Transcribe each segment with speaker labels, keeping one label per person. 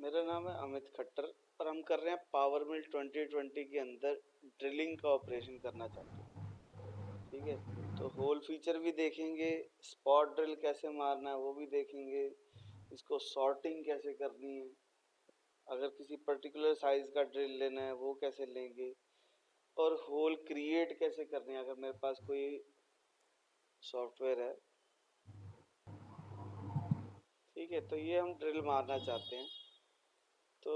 Speaker 1: मेरा नाम है अमित खट्टर और हम कर रहे हैं पावर मिल 2020 के अंदर ड्रिलिंग का ऑपरेशन करना चाहते हैं। ठीक है, तो होल फीचर भी देखेंगे, स्पॉट ड्रिल कैसे मारना है वो भी देखेंगे, इसको सॉर्टिंग कैसे करनी है, अगर किसी पर्टिकुलर साइज का ड्रिल लेना है वो कैसे लेंगे, और होल क्रिएट कैसे करनी है अगर मेरे पास कोई सॉफ्टवेयर है। ठीक है, तो ये हम ड्रिल मारना चाहते हैं। तो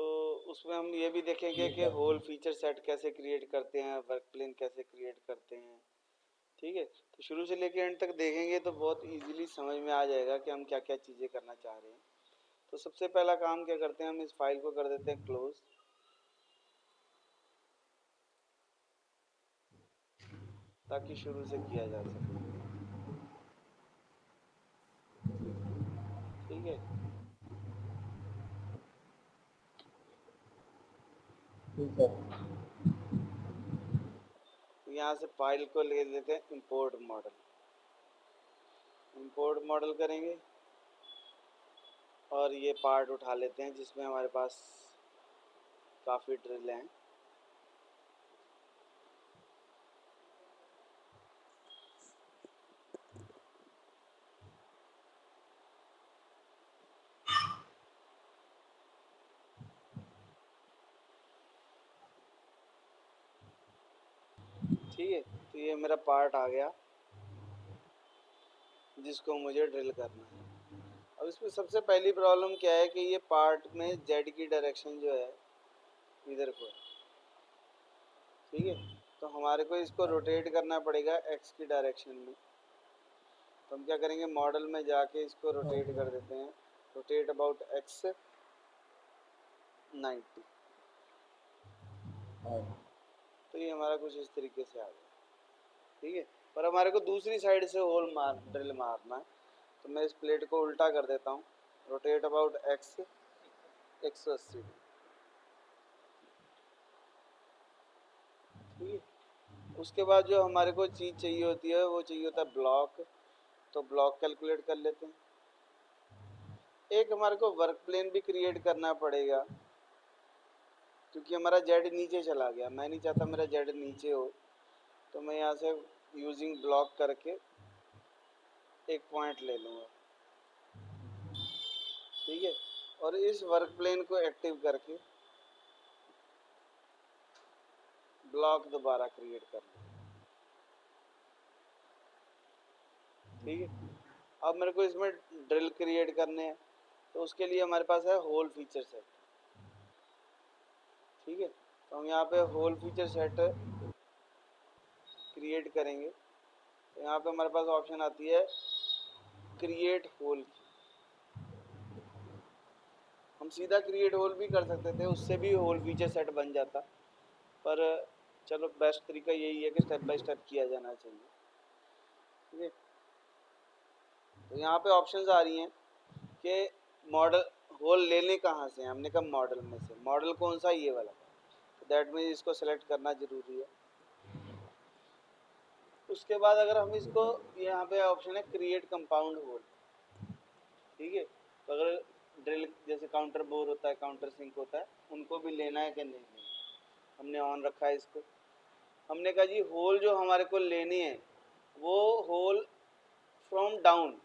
Speaker 1: उसमें हम ये भी देखेंगे
Speaker 2: जी
Speaker 1: कि
Speaker 2: सर।
Speaker 1: होल फीचर सेट कैसे क्रिएट करते हैं, वर्क प्लेन कैसे क्रिएट करते हैं। ठीक है, तो शुरू से लेकर एंड तक देखेंगे तो बहुत इजीली समझ में आ जाएगा कि हम क्या क्या चीज़ें करना चाह रहे हैं। तो सबसे पहला काम क्या करते हैं, हम इस फाइल को कर देते हैं क्लोज, ताकि शुरू से किया जा सके। ठीक है,
Speaker 2: जी सर।
Speaker 1: तो यहाँ से फाइल को ले लेते हैं इंपोर्ट मॉडल। इंपोर्ट मॉडल करेंगे और ये पार्ट उठा लेते हैं जिसमें हमारे पास काफ़ी ड्रिल हैं। ठीक है, तो ये मेरा पार्ट आ गया जिसको मुझे ड्रिल करना है। अब इसमें सबसे पहली प्रॉब्लम क्या है कि ये पार्ट में जेड की डायरेक्शन जो है इधर को है। ठीक है, तो हमारे को इसको रोटेट करना पड़ेगा एक्स की डायरेक्शन में। तो हम क्या करेंगे, मॉडल में जाके इसको
Speaker 2: हाँ
Speaker 1: रोटेट कर
Speaker 2: जी।
Speaker 1: देते हैं, रोटेट अबाउट एक्स 90।
Speaker 2: हाँ।
Speaker 1: तो ये हमारा कुछ इस तरीके से आ गया। ठीक है, पर हमारे को दूसरी साइड से होल मार ड्रिल मारना है। तो मैं इस प्लेट को उल्टा कर देता हूँ, रोटेट अबाउट एक्स 180। ठीक है, उसके बाद जो हमारे को चीज़ चाहिए होती है वो चाहिए होता है ब्लॉक। तो ब्लॉक कैलकुलेट कर लेते हैं। एक हमारे को वर्क प्लेन भी क्रिएट करना पड़ेगा क्योंकि हमारा जेड नीचे चला गया, मैं नहीं चाहता मेरा जेड नीचे हो। तो मैं यहाँ से यूजिंग ब्लॉक करके एक पॉइंट ले लूँगा। ठीक है, और इस वर्क प्लेन को एक्टिव करके ब्लॉक दोबारा क्रिएट कर लूँ। ठीक है, अब मेरे को इसमें ड्रिल क्रिएट करने हैं, तो उसके लिए हमारे पास है होल फीचर सेट। ठीक है, तो हम यहाँ पे होल फीचर सेट क्रिएट करेंगे। तो यहाँ पे हमारे पास ऑप्शन आती है क्रिएट होल की। हम सीधा क्रिएट होल भी कर सकते थे, उससे भी होल फीचर सेट बन जाता, पर चलो बेस्ट तरीका यही है कि स्टेप बाय स्टेप किया जाना चाहिए। ठीक है, तो यहाँ पे ऑप्शंस आ रही हैं कि मॉडल होल लेने कहाँ से हैं। हमने कहा मॉडल में से, मॉडल कौन सा, ये वाला। तो दैट मीन्स इसको सेलेक्ट करना जरूरी है। उसके बाद अगर हम इसको, यहाँ पे ऑप्शन है क्रिएट कंपाउंड होल। ठीक है, तो अगर ड्रिल जैसे काउंटर बोर होता है, काउंटर सिंक होता है, उनको भी लेना है कि नहीं लेना, हमने ऑन रखा है इसको। हमने कहा जी होल जो हमारे को लेनी है वो होल फ्रॉम डाउन,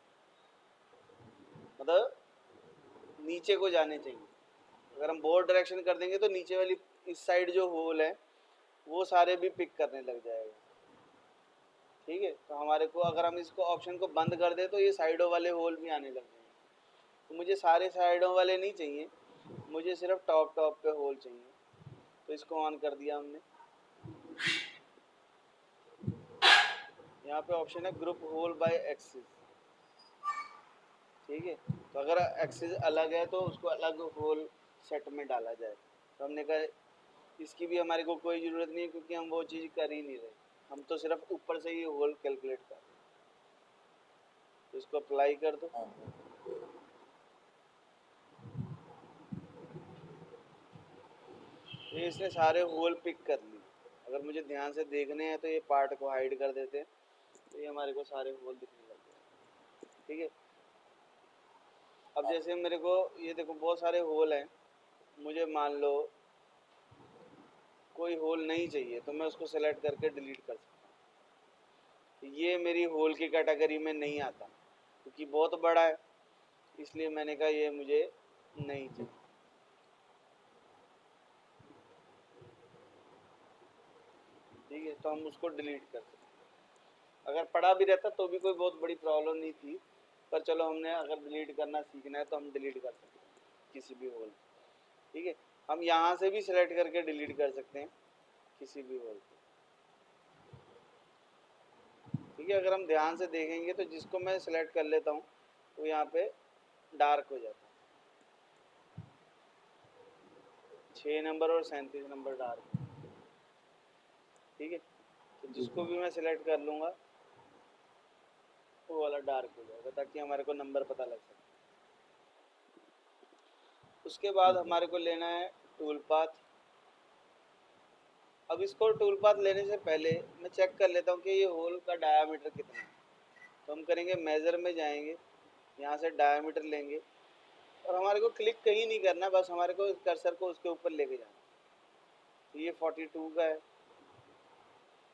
Speaker 1: मतलब नीचे को जाने चाहिए। अगर हम बोर्ड डायरेक्शन कर देंगे तो नीचे वाली इस साइड जो होल है वो सारे भी पिक करने लग जाएगा। ठीक है, तो हमारे को अगर हम इसको ऑप्शन को बंद कर दे तो ये साइडों वाले होल भी आने लग जाएंगे। तो मुझे सारे साइडों वाले नहीं चाहिए, मुझे सिर्फ टॉप टॉप पे होल चाहिए। तो इसको ऑन कर दिया हमने। यहाँ पे ऑप्शन है ग्रुप होल बाय एक्सिस। ठीक है, तो अगर एक्सिस अलग है तो उसको अलग होल सेट में डाला जाए। तो हमने कहा इसकी भी हमारे को कोई ज़रूरत नहीं है क्योंकि हम वो चीज़ कर ही नहीं रहे, हम तो सिर्फ ऊपर से ही होल कैलकुलेट कर रहे हैं। तो इसको अप्लाई कर दो।
Speaker 2: हाँ।
Speaker 1: ये इसने सारे होल पिक कर लिए। अगर मुझे ध्यान से देखने हैं तो ये पार्ट को हाइड कर देते हैं, तो ये हमारे को सारे होल दिखने लग गए। ठीक है, अब
Speaker 2: हाँ।
Speaker 1: जैसे मेरे को ये देखो बहुत सारे होल हैं, मुझे मान लो कोई होल नहीं चाहिए तो मैं उसको सेलेक्ट करके डिलीट कर सकता हूँ। ये मेरी होल की कैटेगरी में नहीं आता क्योंकि बहुत बड़ा है, इसलिए मैंने कहा ये मुझे नहीं चाहिए। ठीक है, तो हम उसको डिलीट कर सकते हैं। अगर पड़ा भी रहता तो भी कोई बहुत बड़ी प्रॉब्लम नहीं थी, पर चलो हमने अगर डिलीट करना सीखना है तो हम डिलीट कर सकते हैं किसी भी होल। ठीक है, हम यहाँ से भी सिलेक्ट करके डिलीट कर सकते हैं किसी भी होल को। ठीक है, अगर हम ध्यान से देखेंगे तो जिसको मैं सिलेक्ट कर लेता हूँ वो यहाँ पे डार्क हो जाता है। 6 नंबर और 37 नंबर डार्क। ठीक है, तो जिसको भी मैं सिलेक्ट कर लूँगा वो वाला डार्क हो जाएगा ताकि हमारे को नंबर पता लग सके। उसके बाद हमारे को लेना है टूल पाथ। अब इसको टूल पाथ लेने से पहले मैं चेक कर लेता हूँ कि ये होल का डायामीटर कितना है। तो हम करेंगे मेजर में जाएंगे, यहाँ से डायामीटर लेंगे और हमारे को क्लिक कहीं नहीं करना, बस हमारे को कर्सर को उसके ऊपर लेके जाना। तो ये 42 का है,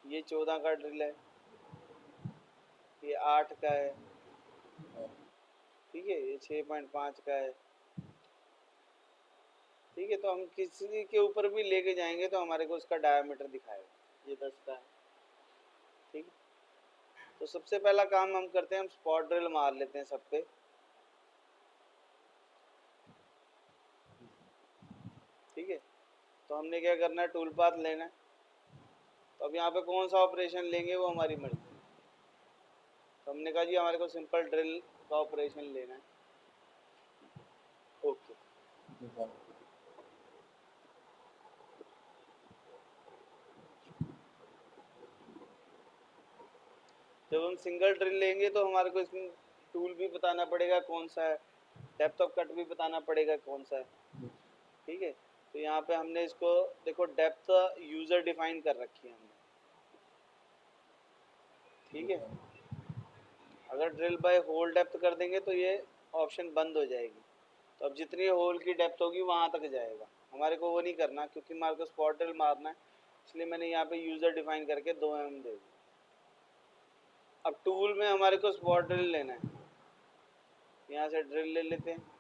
Speaker 1: ये 14 का ड्रिल है, ये 8 का है, ठीक है, ये 6.5 का है। ठीक है, तो हम किसी के ऊपर भी लेके जाएंगे तो हमारे को उसका डायामीटर दिखाएगा। ये 10 का है। ठीक है, तो सबसे पहला काम हम करते हैं, हम स्पॉट ड्रिल मार लेते हैं सब पे। ठीक है, तो हमने क्या करना है, टूल पाथ लेना है। तो अब यहाँ पे कौन सा ऑपरेशन लेंगे वो हमारी मर्जी। तो हमने कहा जी हमारे को सिंपल ड्रिल का ऑपरेशन लेना है। ओके, जब हम सिंगल ड्रिल लेंगे तो हमारे को इसमें टूल भी बताना पड़ेगा कौन सा है, डेप्थ ऑफ कट भी बताना पड़ेगा कौन सा है। ठीक है, तो यहाँ पे हमने इसको देखो डेप्थ यूजर डिफाइन कर रखी है हमने। ठीक है, अगर ड्रिल बाय होल डेप्थ कर देंगे तो ये ऑप्शन बंद हो जाएगी। तो अब जितनी होल की डेप्थ होगी वहाँ तक जाएगा, हमारे को वो नहीं करना क्योंकि हमारे को स्पॉट ड्रिल मारना है, इसलिए मैंने यहाँ पे यूजर डिफाइन करके 2 mm दे दिया। अब टूल में हमारे को स्पॉट ड्रिल लेना है, यहाँ से ड्रिल ले लेते हैं।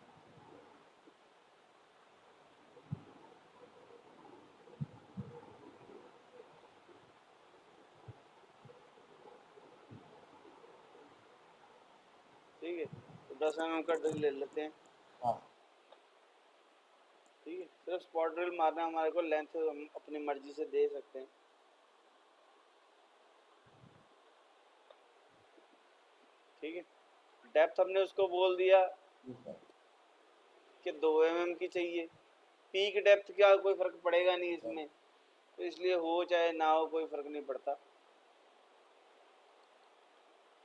Speaker 1: ठीक है, तो 10 mm का ड्रिल ले लेते हैं। ठीक है, सिर्फ स्पॉट ड्रिल मारना, हमारे को लेंथ हम अपनी मर्जी से दे सकते हैं। ठीक है, डेप्थ हमने उसको बोल दिया कि 2 mm की चाहिए। पीक डेप्थ का कोई फर्क पड़ेगा नहीं इसमें, तो इसलिए हो चाहे ना हो कोई फर्क नहीं पड़ता।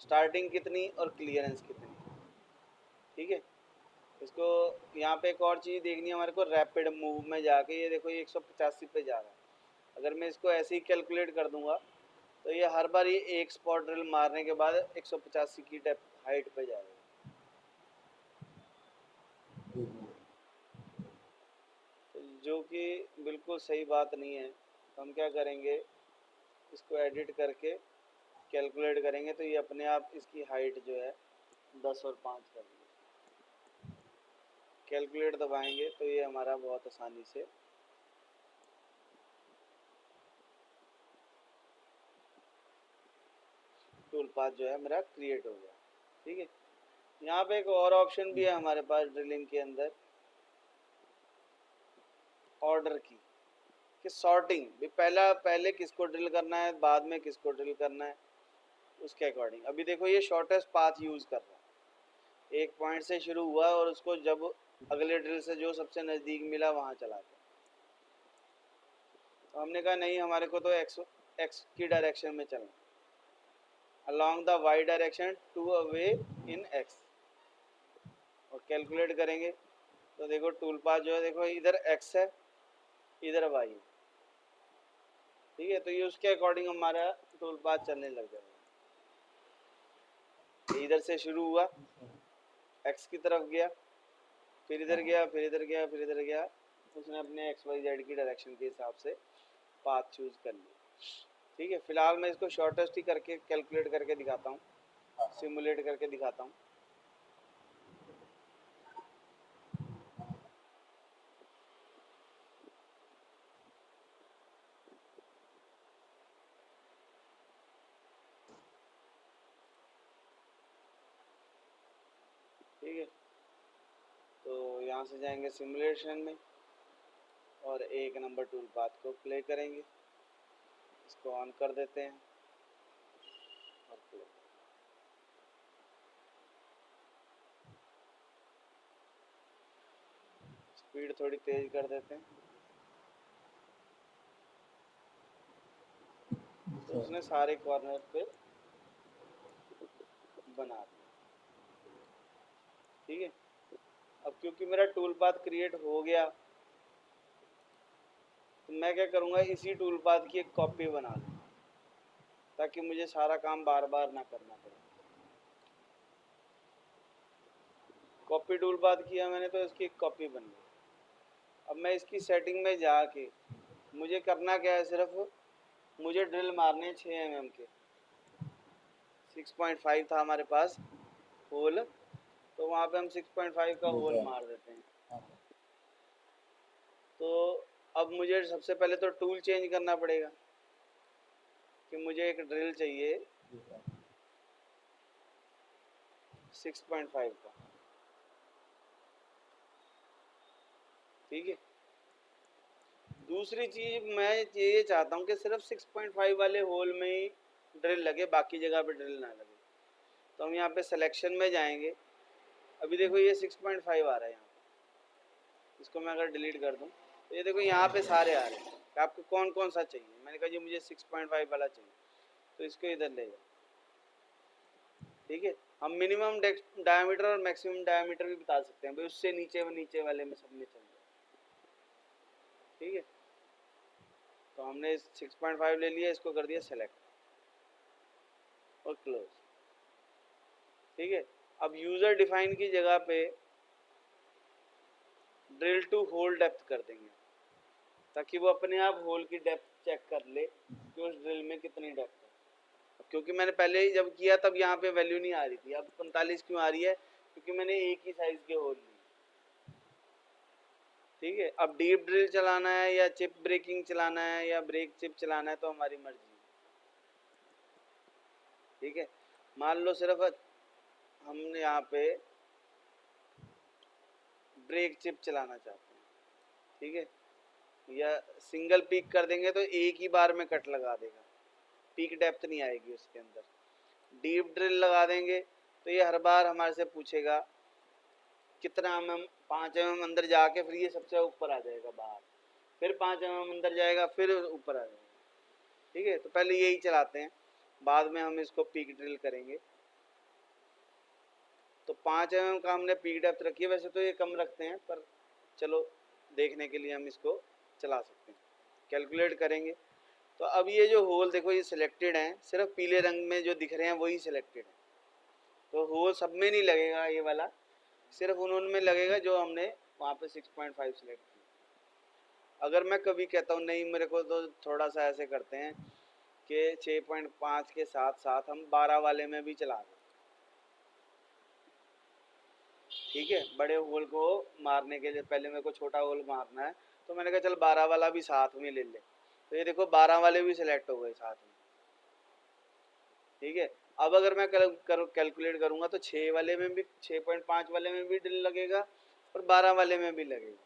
Speaker 1: स्टार्टिंग कितनी और क्लियरेंस कितनी। ठीक है, इसको यहाँ पे एक और चीज़ देखनी है हमारे को, रैपिड मूव में जाके ये देखो ये 185 पे जा रहा है। अगर मैं इसको ऐसे ही कैलकुलेट कर दूंगा तो ये हर बार ये एक स्पॉट ड्रिल मारने के बाद 185 की डेप्थ हाइट पे जाएगा। तो जो कि बिल्कुल सही बात नहीं है। तो हम क्या करेंगे, इसको एडिट करके कैलकुलेट करेंगे तो ये अपने आप इसकी हाइट जो है 10 और 5 कर देंगे। कैलकुलेट दबाएंगे तो ये हमारा बहुत आसानी से टूल पाथ जो है मेरा क्रिएट हो गया। ठीक है, यहाँ पे एक और ऑप्शन भी है हमारे पास ड्रिलिंग के अंदर, ऑर्डर की, कि सॉर्टिंग भी पहले किसको ड्रिल करना है, बाद में किसको ड्रिल करना है, उसके अकॉर्डिंग। अभी देखो ये शॉर्टेस्ट पाथ यूज़ कर रहा है, एक पॉइंट से शुरू हुआ और उसको जब अगले ड्रिल से जो सबसे नज़दीक मिला वहाँ चला गया। तो हमने कहा नहीं, हमारे को तो एक्स की डायरेक्शन में चलना, along the y direction to a way in x। और कैलकुलेट करेंगे तो देखो टूल पाथ जो है, देखो इधर x है इधर y है। ठीक है, तो ये उसके अकॉर्डिंग हमारा टूल पाथ चलने लग जाएगा। इधर से शुरू हुआ, x की तरफ गया, फिर इधर गया, फिर इधर गया, फिर इधर गया, उसने अपने XYZ की डायरेक्शन के हिसाब से पाथ चूज कर लिया। ठीक है, फिलहाल मैं इसको शॉर्टेस्ट ही करके कैलकुलेट करके दिखाता हूँ, सिमुलेट करके दिखाता हूँ। ठीक है, तो यहाँ से जाएंगे सिमुलेशन में और 1 नंबर टूल पाथ को प्ले करेंगे, इसको ऑन कर देते हैं और प्ले। स्पीड थोड़ी तेज कर देते हैं, तो उसने सारे कॉर्नर पे बना दिया। ठीक है, अब क्योंकि मेरा टूल पाथ क्रिएट हो गया, तो मैं क्या करूँगा, इसी टूल पाथ की एक कॉपी बना लूँगा ताकि मुझे सारा काम बार बार ना करना पड़े। कॉपी टूल पाथ किया मैंने तो इसकी एक कॉपी बन गई। अब मैं इसकी सेटिंग में जाके मुझे करना क्या है, सिर्फ मुझे ड्रिल मारने 6 mm के। 6.5 था हमारे पास होल, तो वहाँ पे हम 6.5 का
Speaker 2: जी
Speaker 1: होल
Speaker 2: सर।
Speaker 1: मार देते हैं। तो अब मुझे सबसे पहले तो टूल चेंज करना पड़ेगा कि मुझे एक ड्रिल चाहिए
Speaker 2: जी सर।
Speaker 1: 6.5 का। ठीक है, दूसरी चीज मैं ये चाहता हूँ कि सिर्फ 6.5 वाले होल में ही ड्रिल लगे, बाकी जगह पे ड्रिल ना लगे। तो हम यहाँ पे सिलेक्शन में जाएंगे, अभी देखो ये 6.5 आ रहा है यहाँ पे। इसको मैं अगर डिलीट कर दूँ तो ये देखो यहाँ पे सारे आ रहे हैं कि आपको कौन कौन सा चाहिए। मैंने कहा जी मुझे 6.5 वाला चाहिए, तो इसको इधर ले जाओ। ठीक है, हम मिनिमम डायमीटर और मैक्सिमम डायमीटर भी बता सकते हैं भाई, उससे नीचे वाले में सब में चल जाए। ठीक है, तो हमने 6.5 ले लिया, इसको कर दिया सेलेक्ट और क्लोज। ठीक है, अब यूजर डिफाइन की जगह पे ड्रिल टू होल डेप्थ कर देंगे ताकि वो अपने आप होल की डेप्थ चेक कर ले कि उस ड्रिल में कितनी डेप्थ है। क्योंकि मैंने पहले ही जब किया तब यहाँ पे वैल्यू नहीं आ रही थी, अब 45 क्यों आ रही है, क्योंकि मैंने एक ही साइज के होल लिए। ठीक है, अब डीप ड्रिल चलाना है या चिप ब्रेकिंग चलाना है या ब्रेक चिप चलाना है तो हमारी मर्जी है। ठीक है, मान लो सिर्फ हमने यहाँ पे ब्रेक चिप चलाना चाहते हैं। ठीक है, या सिंगल पीक कर देंगे तो एक ही बार में कट लगा देगा, पीक डेप्थ नहीं आएगी उसके अंदर। डीप ड्रिल लगा देंगे तो ये हर बार हमारे से पूछेगा कितना mm, 5 mm अंदर जाके फिर ये सबसे ऊपर आ जाएगा बाहर, फिर 5 mm अंदर जाएगा फिर ऊपर आ जाएगा। ठीक है, तो पहले यही चलाते हैं, बाद में हम इसको पीक ड्रिल करेंगे। तो 5 mm का हमने पीक डेप्थ रखी है, वैसे तो ये कम रखते हैं पर चलो देखने के लिए हम इसको चला सकते हैं। कैलकुलेट करेंगे तो अब ये जो होल देखो ये सिलेक्टेड हैं, सिर्फ पीले रंग में जो दिख रहे हैं वही सिलेक्टेड है। तो होल सब में नहीं लगेगा ये वाला, सिर्फ उन्होंने लगेगा जो हमने वहाँ पे 6.5 सिलेक्ट किया। अगर मैं कभी कहता हूँ नहीं मेरे को, तो थोड़ा सा ऐसे करते हैं कि 6.5 के साथ साथ हम 12 वाले में भी चला दें। ठीक है, बड़े होल को मारने के लिए पहले मेरे को छोटा होल मारना है, तो मैंने कहा चल 12 वाला भी साथ में ले ले। तो ये देखो 12 वाले भी सिलेक्ट हो गए साथ में। ठीक है, अब अगर मैं कैलकुलेट करूंगा तो 6 वाले में भी, 6.5 वाले में भी ड्रिल लगेगा और 12 वाले में भी लगेगा।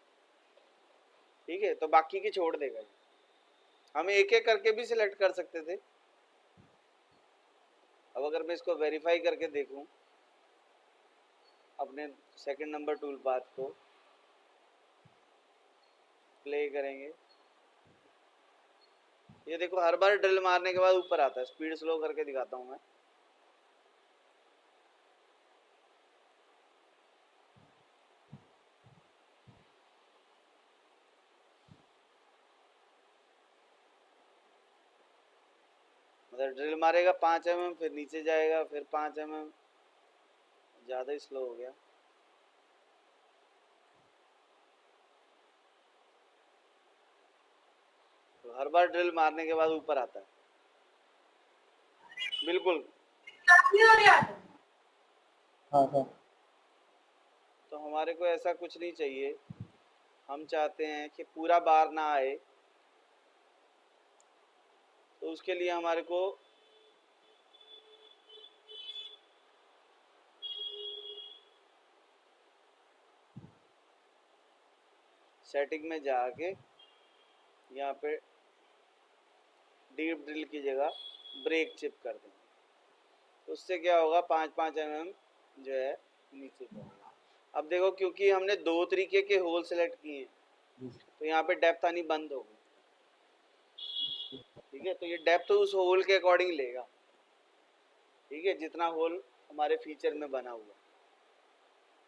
Speaker 1: ठीक है, तो बाकी की छोड़ देगा ये। हम एक एक करके भी सिलेक्ट कर सकते थे। अब अगर मैं इसको वेरीफाई करके देखूं अपने सेकंड नंबर टूल पाथ को प्ले करेंगे, ये देखो हर बार ड्रिल मारने के बाद ऊपर आता है। स्पीड स्लो करके दिखाता हूं मैं। मतलब ड्रिल मारेगा 5 mm, फिर नीचे जाएगा, फिर 5 mm। ज़्यादा ही स्लो हो गया। देखो हर बार ड्रिल मारने के बाद ऊपर आता है, बिल्कुल।
Speaker 2: हाँ सर।
Speaker 1: तो हमारे को ऐसा कुछ नहीं चाहिए, हम चाहते हैं कि पूरा बार ना आए, तो उसके लिए हमारे को सेटिंग में जाके यहाँ पे डीप ड्रिल की जगह ब्रेक चिप कर देंगे। उससे क्या होगा, 5-5 mm जो है नीचे जाएगा। अब देखो क्योंकि हमने 2 तरीके के होल सेलेक्ट किए हैं, तो यहाँ पे डेप्थ आनी बंद हो गई। ठीक है, तो ये डेप्थ उस होल के अकॉर्डिंग लेगा। ठीक है, जितना होल हमारे फीचर में बना हुआ,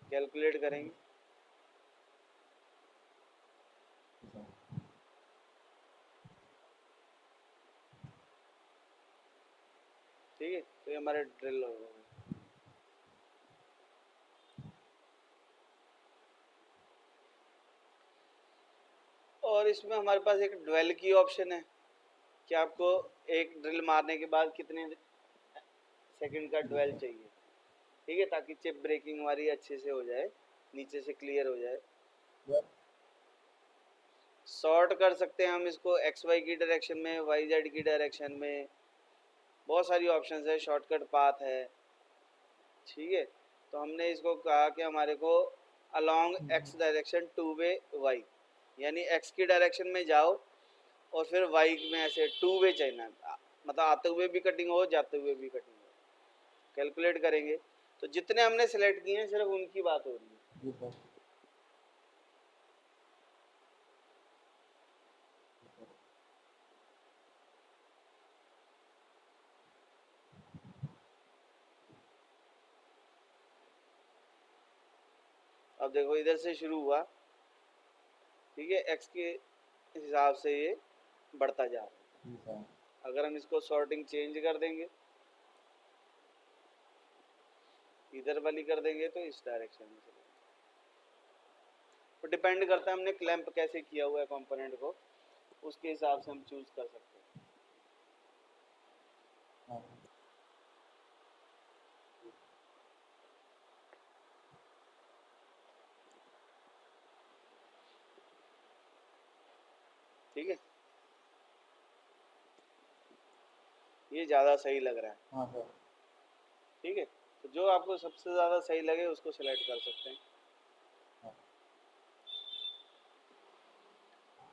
Speaker 1: कैलकुलेट करेंगे। ठीक है, तो ये हमारे ड्रिल हो गए। और इसमें हमारे पास एक ड्वेल की ऑप्शन है कि आपको एक ड्रिल मारने के बाद कितने सेकंड का ड्वेल चाहिए। ठीक है, ताकि चिप ब्रेकिंग हमारी अच्छे से हो जाए, नीचे से क्लियर हो जाए। सॉर्ट कर सकते हैं हम इसको एक्स वाई की डायरेक्शन में, वाई जेड की डायरेक्शन में, बहुत सारी ऑप्शंस है, शॉर्टकट पाथ है। ठीक है, तो हमने इसको कहा कि हमारे को अलोंग एक्स डायरेक्शन 2 वे वाई, यानी एक्स की डायरेक्शन में जाओ और फिर वाई में ऐसे 2 वे चाहिए, मतलब आते हुए भी कटिंग हो, जाते हुए भी कटिंग हो। कैलकुलेट करेंगे तो जितने हमने सेलेक्ट किए हैं सिर्फ उनकी बात हो रही है। अब देखो इधर से शुरू हुआ, ठीक है, एक्स के हिसाब से ये बढ़ता जा रहा है। अगर हम इसको सॉर्टिंग चेंज कर देंगे, इधर वाली कर देंगे, तो इस डायरेक्शन में चलेगा। तो डिपेंड करता है हमने क्लैंप कैसे किया हुआ है कंपोनेंट को, उसके हिसाब से हम चूज कर सकते हैं। ठीक है, ये ज़्यादा सही लग रहा है।
Speaker 2: हाँ सर।
Speaker 1: ठीक है, तो जो आपको सबसे ज़्यादा सही लगे उसको सिलेक्ट कर सकते हैं।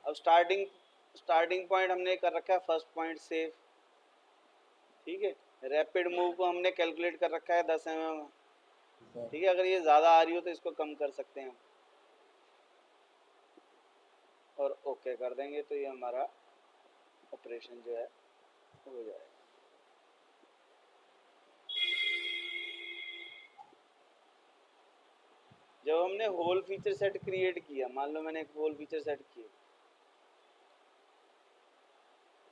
Speaker 1: अब स्टार्टिंग पॉइंट हमने कर रखा है फर्स्ट पॉइंट सेफ। ठीक है, रैपिड मूव को हमने कैलकुलेट कर रखा है 10 mm। ठीक है, अगर ये ज़्यादा आ रही हो तो इसको कम कर सकते हैं और ओके कर देंगे, तो ये हमारा ऑपरेशन जो है हो जाएगा। जब हमने होल फीचर सेट क्रिएट किया, मान लो मैंने एक होल फीचर सेट किया,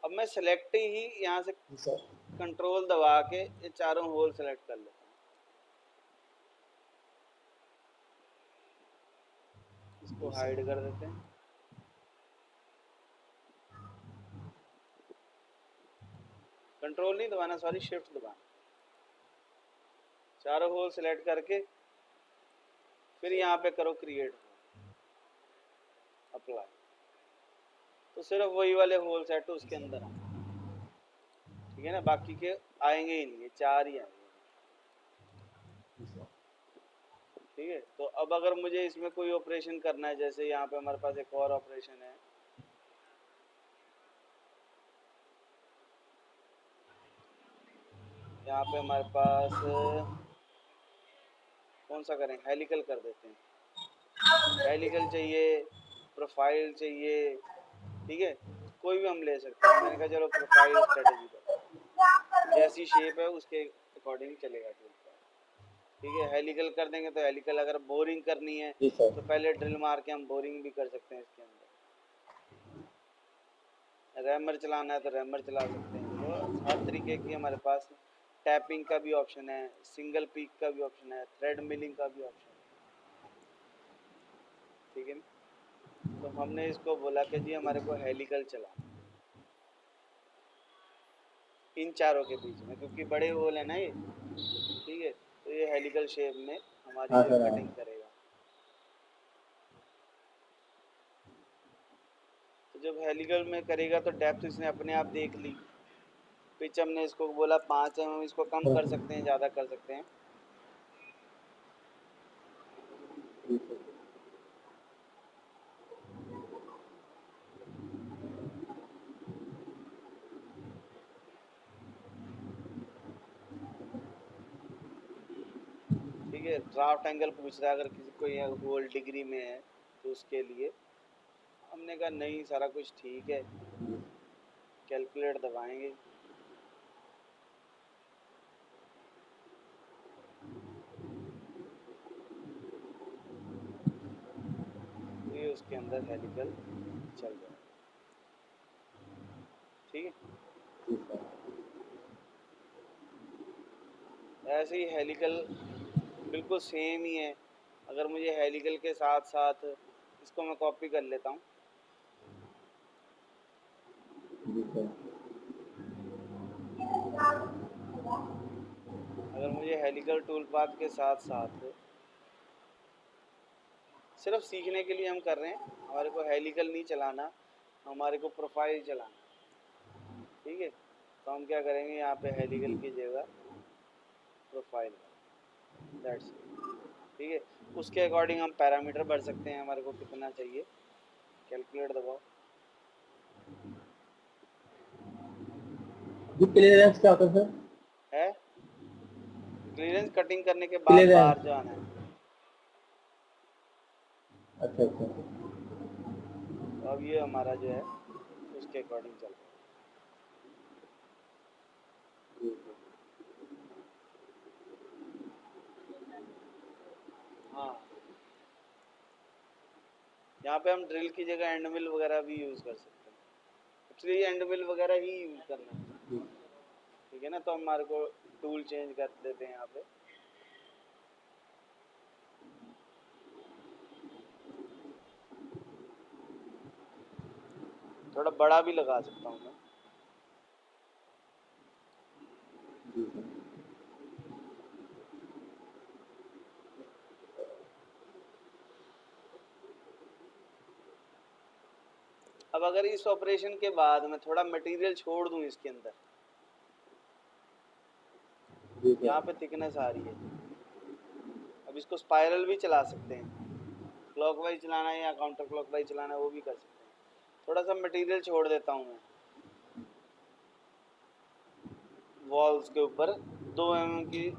Speaker 1: अब मैं सेलेक्ट ही यहाँ से कंट्रोल दबा के ये चारों होल सेलेक्ट कर लेता हूँ। इसको हाइड कर देते हैं। कंट्रोल नहीं दबाना, सॉरी, शिफ्ट दबाना। चारों होल सेलेक्ट करके फिर यहाँ पे करो क्रिएट, अप्लाई, तो सिर्फ वही वाले होल सेट उसके अंदर आए। ठीक है ना, बाकी के आएंगे ही नहीं, 4 ही आएंगे। ठीक है, तो अब अगर मुझे इसमें कोई ऑपरेशन करना है, जैसे यहाँ पे हमारे पास एक और ऑपरेशन है, यहाँ पे हमारे पास कौन सा करें, हेलिकल कर देते हैं। हेलिकल चाहिए, प्रोफाइल चाहिए। ठीक है, कोई भी हम ले सकते हैं। मैंने कहा चलो प्रोफाइल स्ट्रेटेजी का, जैसी शेप है उसके अकॉर्डिंग चलेगा। ठीक है, हेलिकल कर देंगे तो हेलिकल। अगर बोरिंग करनी है तो पहले ड्रिल मार के हम बोरिंग भी कर सकते हैं इसके अंदर। रैमर चलाना है तो रैमर चला सकते हैं। तो हर तरीके की हमारे पास टैपिंग का भी ऑप्शन है, सिंगल पीक का भी ऑप्शन है, थ्रेड मिलिंग का भी ऑप्शन है। ठीक है, तो हमने इसको बोला कि जी हमारे को हेलिकल चलाना। इन चारों के बीच में, क्योंकि बड़े होल है ना ये, ठीक है। तो ये हेलिकल शेप में हमारी
Speaker 2: हाँ
Speaker 1: जो
Speaker 2: सर, हाँ।
Speaker 1: कटिंग करेगा। तो जब हेलिकल में करेगा तो डेप्थ इसने अपने आप देख ली। पिच हमने इसको बोला 5 mm, इसको कम
Speaker 2: हाँ,
Speaker 1: कर सकते हैं, ज़्यादा कर सकते हैं।
Speaker 2: जी सर।
Speaker 1: ठीक है, ड्राफ्ट एंगल पूछ रहा है, अगर किसी को ये होल डिग्री में है तो उसके लिए हमने कहा नहीं, सारा कुछ ठीक है, कैलकुलेट दबाएंगे। तो ये उसके अंदर हेलिकल चल जाएगा। ठीक है,
Speaker 2: जी सर।
Speaker 1: ऐसे ही हेलिकल बिल्कुल सेम ही है। अगर मुझे हेलिकल के साथ साथ इसको मैं कॉपी कर लेता हूँ।
Speaker 2: जी सर।
Speaker 1: अगर मुझे हेलिकल टूल पाथ के साथ साथ, सिर्फ सीखने के लिए हम कर रहे हैं, हमारे को हेलिकल नहीं चलाना, हमारे को प्रोफाइल चलाना। ठीक है, तो हम क्या करेंगे, यहाँ पे हेलिकल
Speaker 2: जी।
Speaker 1: की जगह प्रोफाइल, दैट्स इट। ठीक है, उसके अकॉर्डिंग हम पैरामीटर भर सकते हैं, हमारे को कितना चाहिए, कैलकुलेट दबाओ।
Speaker 2: जी, क्लियरेंस क्या होता है सर?
Speaker 1: है, क्लियरेंस कटिंग करने के बाद
Speaker 2: क्लियरेंस।
Speaker 1: बाहर जो आना है।
Speaker 2: अच्छा अच्छा।
Speaker 1: तो अब ये हमारा जो है उसके अकॉर्डिंग चल रहा
Speaker 2: जी सर।
Speaker 1: है। हाँ, यहाँ पे हम ड्रिल की जगह एंड मिल वगैरह भी यूज़ कर सकते हैं। एक्चुअली एंड मिल वगैरह ही यूज़ करना है।
Speaker 2: जी।
Speaker 1: ठीक है ना, तो हमारे को टूल चेंज कर देते हैं यहाँ पे। थोड़ा बड़ा भी लगा सकता हूँ मैं।
Speaker 2: जी सर।
Speaker 1: अब अगर इस ऑपरेशन के बाद मैं थोड़ा मटेरियल छोड़ दूँ इसके अंदर,
Speaker 2: जी
Speaker 1: यहाँ
Speaker 2: सर।
Speaker 1: पे थिकनेस आ रही है, अब इसको स्पाइरल भी चला सकते हैं, क्लॉकवाइज चलाना है या काउंटर क्लॉकवाइज चलाना है वो भी कर सकते हैं। थोड़ा सा मटेरियल छोड़ देता हूँ मैं वॉल्स के ऊपर, 2 mm की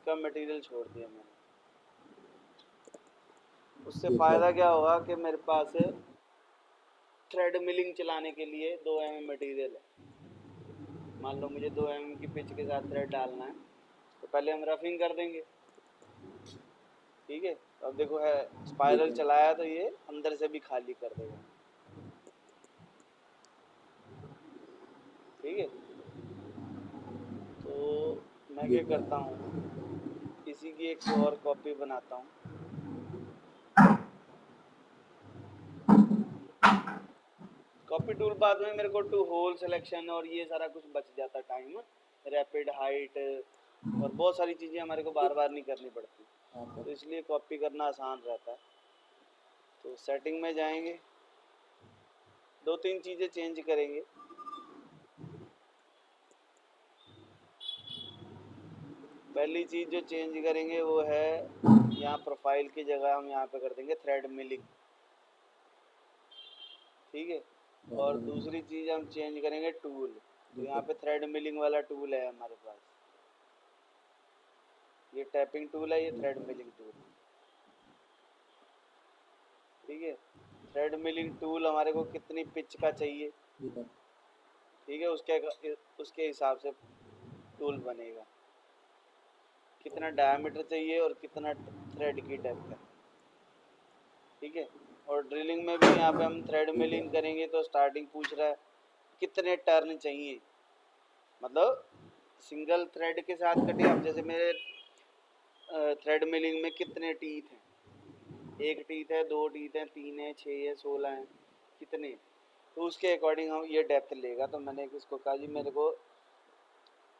Speaker 1: का मटेरियल छोड़ दिया मैंने। उससे
Speaker 2: जी सर।
Speaker 1: फ़ायदा क्या होगा कि मेरे पास थ्रेड मिलिंग चलाने के लिए 2 mm मटेरियल है। मान लो मुझे 2 mm की पिच के साथ थ्रेड डालना है, तो पहले हम रफिंग कर देंगे। ठीक है, तो अब देखो है,
Speaker 2: जी
Speaker 1: स्पाइरल
Speaker 2: सर।
Speaker 1: चलाया तो ये अंदर से भी खाली कर देगा। ठीक है, तो मैं
Speaker 2: जी
Speaker 1: क्या
Speaker 2: सर।
Speaker 1: करता हूँ, इसी की एक और कॉपी बनाता हूँ। कॉपी टूल बाद में मेरे को टू होल सिलेक्शन और ये सारा कुछ बच जाता टाइम, रैपिड हाइट और बहुत सारी चीज़ें हमारे को बार बार नहीं करनी पड़ती,
Speaker 2: हाँ
Speaker 1: तो
Speaker 2: सर।
Speaker 1: इसलिए कॉपी करना आसान रहता है। तो सेटिंग में जाएंगे, 2-3 चीज़ें चेंज करेंगे। पहली चीज़ जो चेंज करेंगे वो है, यहाँ प्रोफाइल की जगह हम यहाँ पे कर देंगे थ्रेड मिलिंग। ठीक है, और दूसरी चीज़ हम चेंज करेंगे टूल। तो
Speaker 2: जी
Speaker 1: यहाँ
Speaker 2: सर।
Speaker 1: पे थ्रेड मिलिंग वाला टूल है हमारे पास, ये टैपिंग टूल है, ये
Speaker 2: जी
Speaker 1: थ्रेड
Speaker 2: सर।
Speaker 1: Milling tool. ठीक है, थ्रेड मिलिंग टूल हमारे को कितनी पिच का चाहिए,
Speaker 2: जी सर।
Speaker 1: ठीक है, उसके हिसाब से टूल बनेगा। कितना डायमीटर चाहिए और कितना थ्रेड की डेप्थ है। ठीक है, और ड्रिलिंग में भी यहाँ पे हम थ्रेड
Speaker 2: जी
Speaker 1: मिलिंग
Speaker 2: सर।
Speaker 1: करेंगे तो स्टार्टिंग पूछ रहा है कितने टर्न चाहिए, मतलब सिंगल थ्रेड के साथ कटे। अब जैसे मेरे थ्रेड मिलिंग में कितने टीथ हैं, एक टीथ है, 2 टीथ हैं, 3 है, 6 है, 16 है, कितने, तो उसके अकॉर्डिंग हम ये डेप्थ लेगा। तो मैंने इसको कहा जी मेरे को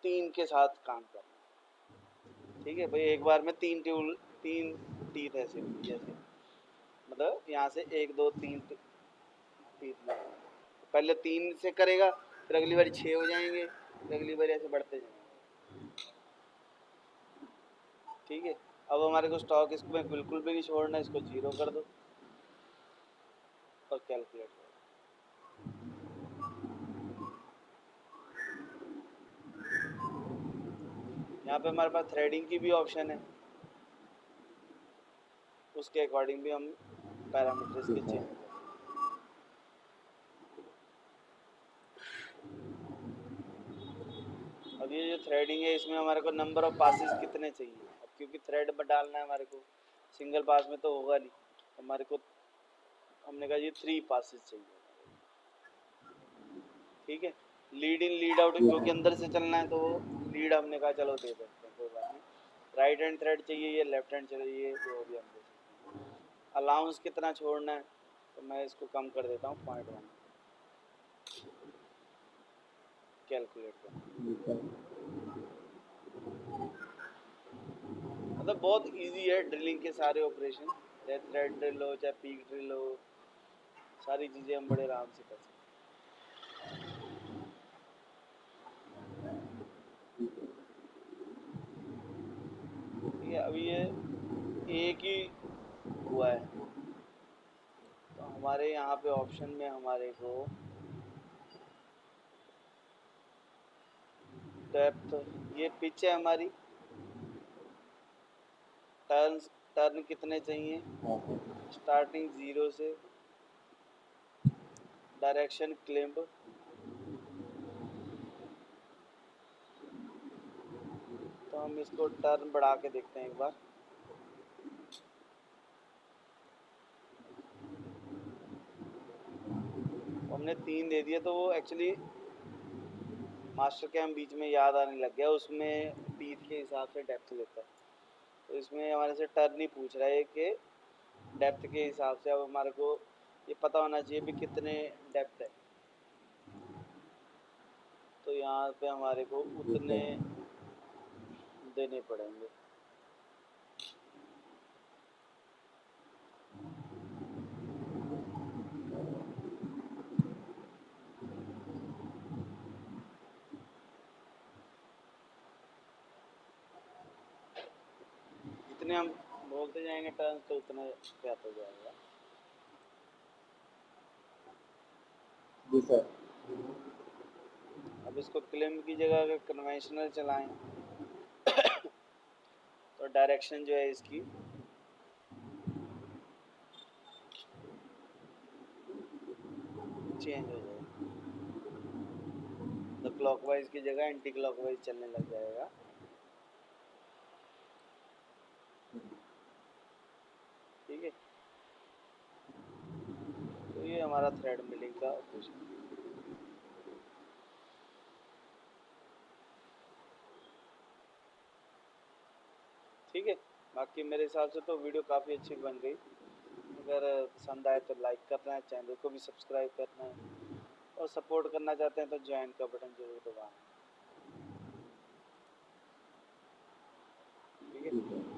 Speaker 1: 3 के साथ काम करना। ठीक है भाई, एक बार में 3 टीथ ऐसे होंगी, जैसे मतलब यहाँ से 1 2 3 टीथ लगाना। पहले 3 से करेगा, फिर अगली बार 6 हो जाएंगे, फिर अगली बार ऐसे बढ़ते जाएंगे। ठीक है, अब हमारे को स्टॉक इसमें बिल्कुल भी नहीं छोड़ना, इसको 0 कर दो और कैलकुलेट करो। यहाँ पे हमारे पास थ्रेडिंग की भी ऑप्शन है, उसके अकॉर्डिंग भी हम पैरामीटर्स
Speaker 2: जी
Speaker 1: के
Speaker 2: सर।
Speaker 1: चेंज कर। अब ये जो थ्रेडिंग है, इसमें हमारे को नंबर ऑफ पासेस कितने चाहिए, अब क्योंकि थ्रेड डालना है हमारे को, सिंगल पास में तो होगा नहीं, हमारे को हमने कहा ये 3 पासेस चाहिए। ठीक है, लीड इन लीड आउट
Speaker 2: जी
Speaker 1: क्योंकि
Speaker 2: सर।
Speaker 1: अंदर से चलना है, तो वो लीड हमने कहा चलो दे सकते हैं, कोई बात नहीं। राइट हैंड थ्रेड चाहिए या लेफ्ट हैंड चाहिए, वो भी हम दे सकते हैं। अलाउंस कितना छोड़ना है, तो मैं इसको कम कर देता हूँ 0.1, कैलकुलेट कर।
Speaker 2: जी सर।
Speaker 1: मतलब बहुत इजी है ड्रिलिंग के सारे ऑपरेशन, चाहे थ्रेड ड्रिल हो चाहे पीक ड्रिल हो, सारी चीज़ें हम बड़े आराम से कर सकते हैं। ठीक है, अभी ये एक ही हुआ है, तो हमारे यहाँ पे ऑप्शन में हमारे को डेप्थ, ये पिच है हमारी, टर्न कितने चाहिए,
Speaker 2: हाँ सर।
Speaker 1: स्टार्टिंग 0 से, डायरेक्शन क्लिम्ब, तो हम इसको टर्न बढ़ा के देखते हैं एक बार। हमने 3 दे दिया, तो वो एक्चुअली मास्टर के हम बीच में याद आने लग गया, उसमें टीथ के हिसाब से डेप्थ लेता है, तो इसमें हमारे से टर्न ही पूछ रहा है कि डेप्थ के हिसाब से। अब हमारे को ये पता होना चाहिए भी कितने डेप्थ है, तो यहाँ पे हमारे को
Speaker 2: जी
Speaker 1: उतने
Speaker 2: सर।
Speaker 1: देने पड़ेंगे। जितने हम बोलते जाएंगे टर्न, तो उतने ज्यादा हो जाएगा।
Speaker 2: जी सर।
Speaker 1: अब इसको क्लिम्ब की जगह अगर कन्वेंशनल चलाएं, तो डायरेक्शन जो है इसकी चेंज हो जाएगी, तो क्लॉकवाइज की जगह एंटी क्लॉकवाइज चलने लग जाएगा। ठीक है, तो ये हमारा थ्रेड मिलिंग का ऑपरेशन। ठीक है, बाकी मेरे हिसाब से तो वीडियो काफ़ी अच्छी बन गई। अगर पसंद आए तो लाइक करना है, चैनल को भी सब्सक्राइब करना है, और सपोर्ट करना चाहते हैं तो ज्वाइन का बटन जरूर दबाना। ठीक है।
Speaker 2: जी सर।